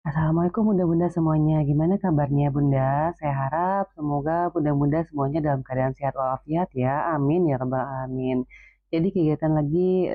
Assalamualaikum bunda-bunda semuanya. Gimana kabarnya bunda? Saya harap semoga bunda-bunda semuanya dalam keadaan sehat walafiat ya. Amin ya rabbal alamin. Jadi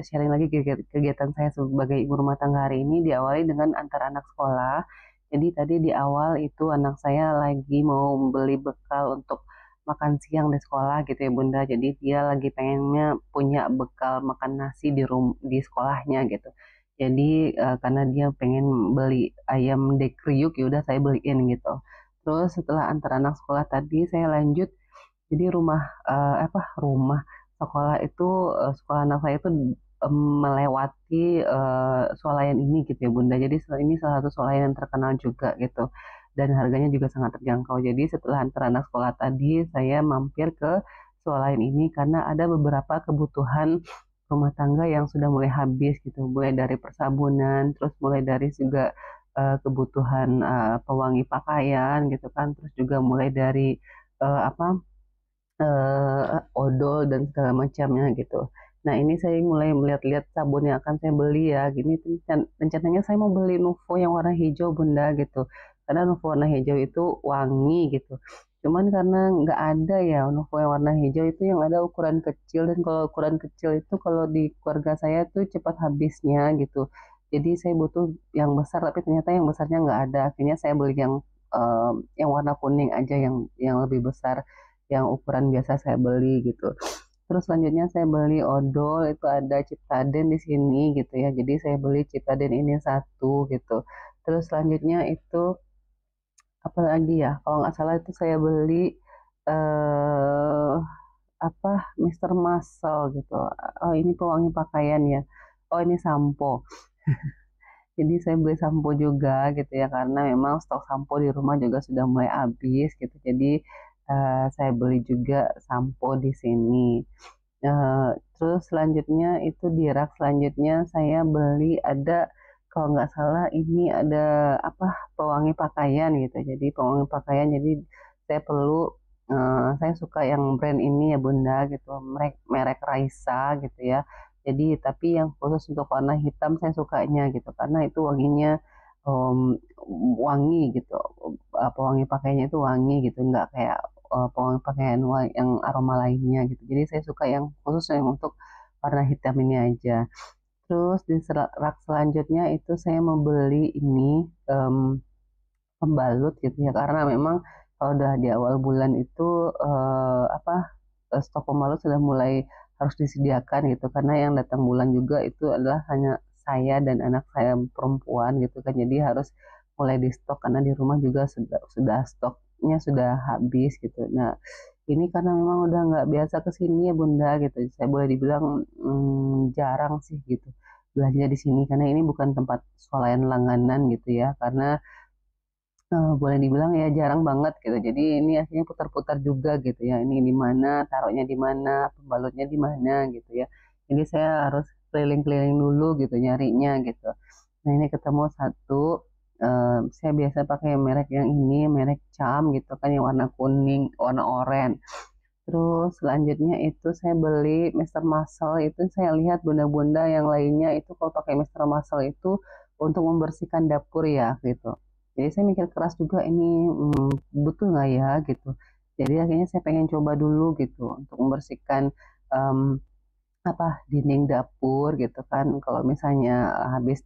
sharing lagi kegiatan saya sebagai ibu rumah tangga hari ini diawali dengan antar anak sekolah. Jadi tadi di awal itu anak saya lagi mau beli bekal untuk makan siang di sekolah gitu ya bunda. Jadi dia lagi pengennya punya bekal makan nasi di sekolahnya gitu. Jadi karena dia pengen beli ayam dekriuk, ya udah saya beliin gitu. Terus setelah antar anak sekolah tadi saya lanjut, jadi rumah sekolah itu, sekolah anak saya itu melewati swalayan ini gitu ya Bunda. Jadi ini salah satu swalayan yang terkenal juga gitu. Dan harganya juga sangat terjangkau. Jadi setelah antar anak sekolah tadi saya mampir ke swalayan ini karena ada beberapa kebutuhan rumah tangga yang sudah mulai habis gitu. Mulai dari persabunan, terus mulai dari juga kebutuhan pewangi pakaian gitu kan. Terus juga mulai dari eh, apa odol dan segala macamnya gitu. Nah ini saya mulai melihat-lihat sabun yang akan saya beli ya. Gini rencananya saya mau beli Nuvo yang warna hijau bunda gitu. Karena Nuvo warna hijau itu wangi gitu. Cuman karena nggak ada ya Nuvo yang warna hijau itu yang ada ukuran kecil dan kalau ukuran kecil itu kalau di keluarga saya tuh cepat habisnya gitu. Jadi saya butuh yang besar tapi ternyata yang besarnya nggak ada. Akhirnya saya beli yang warna kuning aja yang lebih besar yang ukuran biasa saya beli gitu. Terus selanjutnya saya beli odol itu ada Ciptaden di sini gitu ya. Jadi saya beli Ciptaden ini satu gitu. Terus selanjutnya itu apa lagi ya? Kalau nggak salah itu saya beli eh apa Mister Muscle gitu. Oh ini pewangi pakaian ya. Oh ini sampo. Jadi saya beli sampo juga gitu ya karena memang stok sampo di rumah juga sudah mulai habis gitu. Jadi saya beli juga sampo di sini. Eh, terus selanjutnya itu di rak selanjutnya saya beli ada kalau nggak salah ini ada apa pewangi pakaian gitu. Jadi pewangi pakaian jadi saya perlu saya suka yang brand ini ya Bunda gitu merek merek Raisa gitu ya. Jadi tapi yang khusus untuk warna hitam saya sukanya gitu karena itu wanginya em, wangi gitu. Pewangi pakaiannya itu wangi gitu nggak kayak pewangi pakaian yang aroma lainnya gitu. Jadi saya suka yang khusus yang untuk warna hitam ini aja. Terus di rak selanjutnya itu saya membeli ini em, pembalut gitu ya karena memang kalau udah di awal bulan itu stok pembalut sudah mulai harus disediakan gitu karena yang datang bulan juga itu adalah hanya saya dan anak saya perempuan gitu kan jadi harus mulai di stok karena di rumah juga sudah stoknya sudah habis gitu. Nah ini karena memang udah nggak biasa ke sini ya Bunda gitu. Saya boleh dibilang jarang sih gitu belanja di sini karena ini bukan tempat swalayan langganan gitu ya. Karena boleh dibilang ya jarang banget gitu. Jadi ini akhirnya putar-putar juga gitu ya. Ini di mana, taruhnya di mana, pembalutnya di mana gitu ya. Jadi saya harus keliling-keliling dulu gitu nyarinya gitu. Nah ini ketemu satu, saya biasa pakai merek yang ini, merek Cam gitu kan yang warna kuning, warna oranye. Terus selanjutnya itu saya beli Mister Muscle itu saya lihat bunda-bunda yang lainnya itu kalau pakai Mister Muscle itu untuk membersihkan dapur ya gitu. Jadi saya mikir keras juga ini butuh nggak ya gitu. Jadi akhirnya saya pengen coba dulu gitu untuk membersihkan em, apa dinding dapur gitu kan. Kalau misalnya habis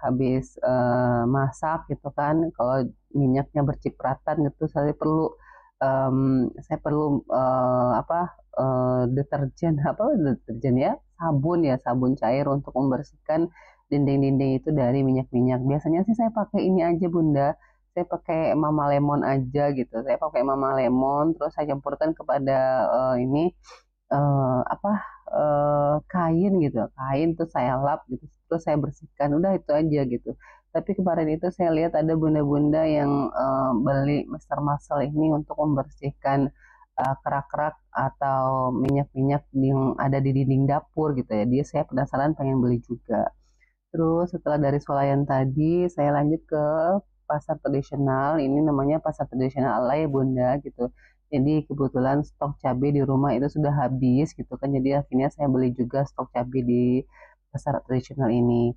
habis masak gitu kan, kalau minyaknya bercipratan gitu em, saya perlu deterjen deterjen ya sabun cair untuk membersihkan dinding-dinding itu dari minyak-minyak. Biasanya sih saya pakai ini aja Bunda. Saya pakai Mama Lemon aja gitu. Saya pakai Mama Lemon terus saya campurkan kepada ini apa kain gitu kain tuh saya lap gitu terus saya bersihkan udah itu aja gitu tapi kemarin itu saya lihat ada bunda-bunda yang beli Mister Muscle ini untuk membersihkan kerak-kerak atau minyak-minyak yang ada di dinding dapur gitu ya dia saya penasaran pengen beli juga. Terus setelah dari swalayan tadi, saya lanjut ke pasar tradisional. Ini namanya pasar tradisional Alay ya Bunda gitu. Jadi kebetulan stok cabai di rumah itu sudah habis gitu kan. Jadi akhirnya saya beli juga stok cabai di pasar tradisional ini.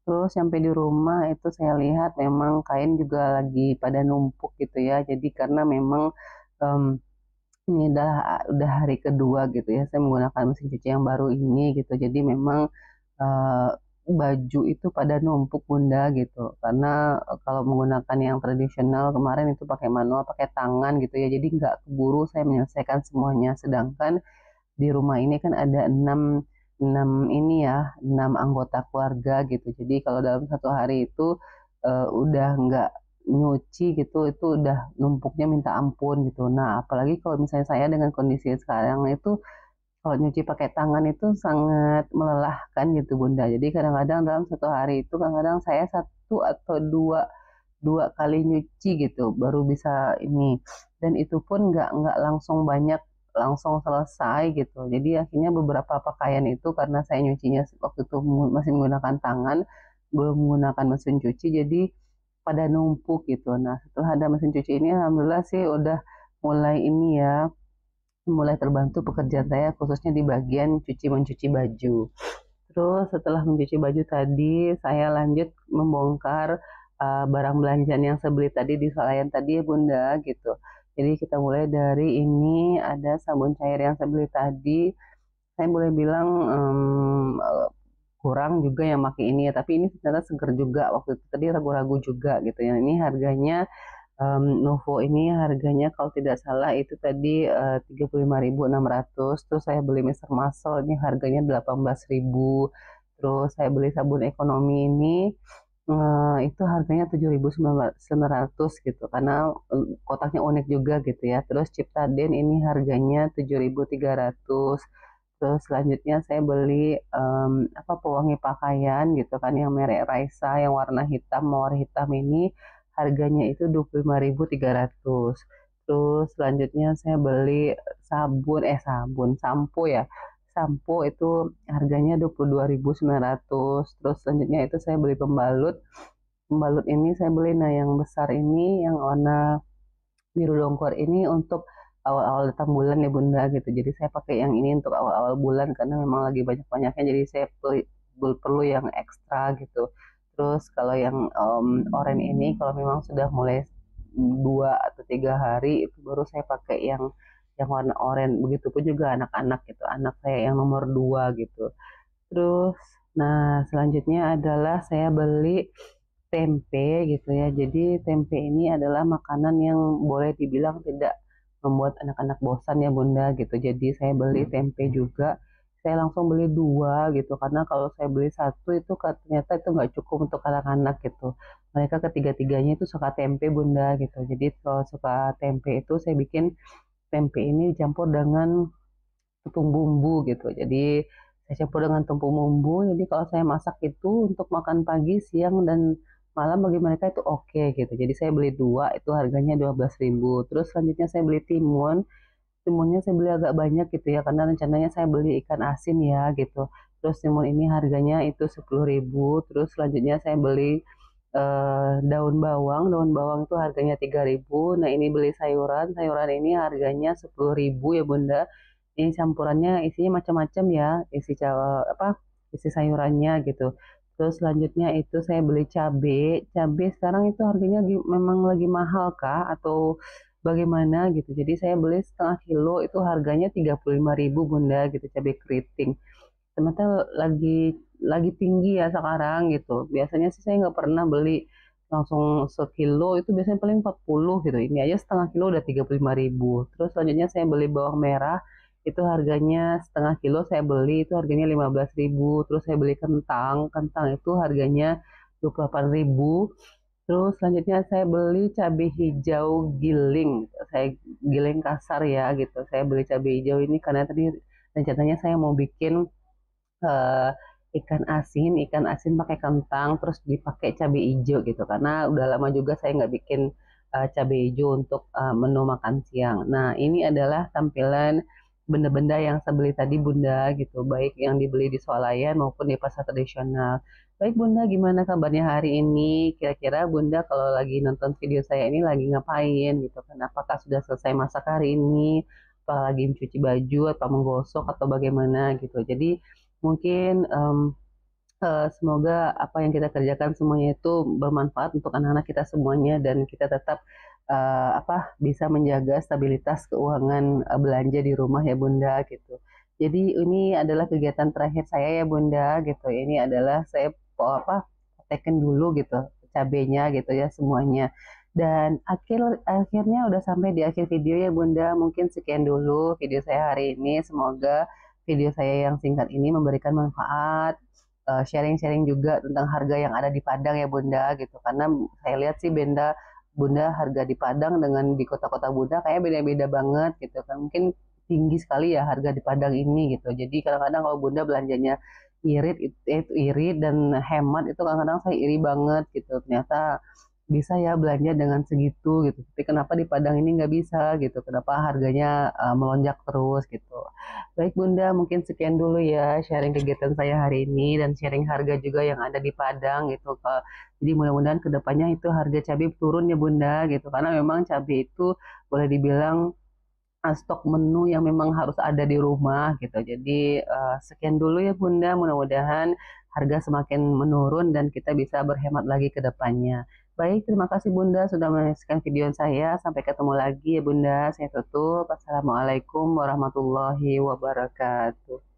Terus sampai di rumah itu saya lihat memang kain juga lagi pada numpuk gitu ya. Jadi karena memang em, ini udah hari kedua gitu ya, saya menggunakan mesin cuci yang baru ini gitu. Jadi memang eh, baju itu pada numpuk Bunda gitu. Karena kalau menggunakan yang tradisional kemarin itu pakai manual, pakai tangan gitu ya. Jadi nggak keburu saya menyelesaikan semuanya. Sedangkan di rumah ini kan ada enam ini ya, 6 anggota keluarga gitu. Jadi kalau dalam satu hari itu udah nggak nyuci gitu, itu udah numpuknya minta ampun gitu. Nah, apalagi kalau misalnya saya dengan kondisi sekarang itu kalau nyuci pakai tangan itu sangat melelahkan gitu Bunda. Jadi kadang-kadang dalam satu hari itu kadang-kadang saya satu atau dua dua kali nyuci gitu baru bisa ini, dan itu pun nggak langsung banyak langsung selesai gitu. Jadi akhirnya beberapa pakaian itu karena saya nyucinya waktu itu masih menggunakan tangan, belum menggunakan mesin cuci, jadi pada numpuk gitu. Nah, setelah ada mesin cuci ini alhamdulillah sih udah mulai ini ya, mulai terbantu pekerjaan saya khususnya di bagian cuci mencuci baju. Terus setelah mencuci baju tadi, saya lanjut membongkar barang belanjaan yang saya beli tadi di swalayan tadi ya Bunda gitu. Jadi kita mulai dari ini, ada sabun cair yang saya beli tadi. Saya boleh bilang kurang juga yang pakai ini ya, tapi ini ternyata seger juga. Waktu itu tadi ragu-ragu juga gitu ya. Ini harganya Novo ini harganya kalau tidak salah itu tadi 35.600. Terus saya beli Mister Muscle ini harganya 18.000. Terus saya beli sabun ekonomi ini itu harganya 7.900 gitu karena kotaknya unik juga gitu ya. Terus Ciptaden ini harganya 7.300. Terus selanjutnya saya beli apa pewangi pakaian gitu kan yang merek Raisa yang warna hitam mawar hitam ini harganya itu 25.300. Terus selanjutnya saya beli sabun sampo ya. Sampo itu harganya 22.900. Terus selanjutnya itu saya beli pembalut. Pembalut ini saya beli nah yang besar ini yang warna biru dongkor ini untuk awal-awal datang bulan ya Bunda gitu. Jadi saya pakai yang ini untuk awal-awal bulan karena memang lagi banyak-banyaknya jadi saya perlu yang ekstra gitu. Terus kalau yang oranye ini kalau memang sudah mulai 2 atau 3 hari itu baru saya pakai yang warna oranye. Begitupun juga anak-anak gitu. Anak saya yang nomor 2 gitu. Terus, nah selanjutnya adalah saya beli tempe gitu ya. Jadi tempe ini adalah makanan yang boleh dibilang tidak membuat anak-anak bosan ya Bunda gitu. Jadi saya beli tempe juga. Saya langsung beli dua gitu karena kalau saya beli satu itu ternyata itu nggak cukup untuk anak-anak gitu. Mereka ketiga-tiganya itu suka tempe Bunda gitu. Jadi kalau suka tempe itu saya bikin tempe ini dicampur dengan tepung bumbu gitu. Jadi saya campur dengan tepung bumbu. Jadi kalau saya masak itu untuk makan pagi, siang dan malam bagi mereka itu oke gitu. Jadi saya beli dua itu harganya 12.000. Terus selanjutnya saya beli timun. Timunnya saya beli agak banyak gitu ya karena rencananya saya beli ikan asin ya gitu. Terus timun ini harganya itu 10.000. Terus selanjutnya saya beli daun bawang. Daun bawang itu harganya 3.000. Nah, ini beli sayuran. Sayuran ini harganya 10.000 ya Bunda. Ini campurannya isinya macam-macam ya, apa? Isi sayurannya gitu. Terus selanjutnya itu saya beli cabai. Cabai sekarang itu harganya memang lagi mahal Kak atau bagaimana gitu. Jadi saya beli setengah kilo itu harganya 35.000 Bunda gitu cabai keriting. Ternyata lagi tinggi ya sekarang gitu. Biasanya sih saya nggak pernah beli langsung sekilo itu biasanya paling 40 gitu. Ini aja setengah kilo udah 35.000. Terus selanjutnya saya beli bawang merah itu harganya setengah kilo saya beli itu harganya 15.000. Terus saya beli kentang, kentang itu harganya 28.000. Terus selanjutnya saya beli cabai hijau giling, saya giling kasar ya gitu. Saya beli cabai hijau ini karena tadi rencananya saya mau bikin eh, ikan asin pakai kentang, terus dipakai cabai hijau gitu. Karena udah lama juga saya nggak bikin cabai hijau untuk menu makan siang. Nah, ini adalah tampilan benda-benda yang saya beli tadi Bunda gitu, baik yang dibeli di swalayan maupun di pasar tradisional. Baik Bunda, gimana kabarnya hari ini? Kira-kira Bunda kalau lagi nonton video saya ini lagi ngapain gitu kan? Apakah sudah selesai masak hari ini? Apa lagi mencuci baju atau menggosok atau bagaimana gitu. Jadi mungkin Semoga apa yang kita kerjakan semuanya itu bermanfaat untuk anak-anak kita semuanya dan kita tetap bisa menjaga stabilitas keuangan belanja di rumah ya Bunda gitu. Jadi ini adalah kegiatan terakhir saya ya Bunda gitu. Ini adalah saya teken dulu gitu cabenya gitu ya semuanya. Dan akhirnya udah sampai di akhir video ya Bunda. Mungkin sekian dulu video saya hari ini. Semoga video saya yang singkat ini memberikan manfaat, sharing-sharing juga tentang harga yang ada di Padang ya Bunda gitu. Karena saya lihat sih Bunda harga di Padang dengan di kota-kota Bunda kayak beda-beda banget gitu kan. Mungkin tinggi sekali ya harga di Padang ini gitu. Jadi kadang-kadang kalau Bunda belanjanya irit dan hemat itu kadang-kadang saya iri banget gitu. Ternyata bisa ya belanja dengan segitu gitu. Tapi kenapa di Padang ini nggak bisa gitu? Kenapa harganya melonjak terus gitu? Baik Bunda, mungkin sekian dulu ya sharing kegiatan saya hari ini dan sharing harga juga yang ada di Padang gitu. Jadi mudah-mudahan kedepannya itu harga cabai turun ya Bunda gitu. Karena memang cabai itu boleh dibilang stok menu yang memang harus ada di rumah gitu. Jadi sekian dulu ya Bunda, mudah-mudahan harga semakin menurun dan kita bisa berhemat lagi ke depannya. Baik, terima kasih Bunda sudah menyaksikan video saya. Sampai ketemu lagi ya Bunda. Saya tutup. Assalamualaikum warahmatullahi wabarakatuh.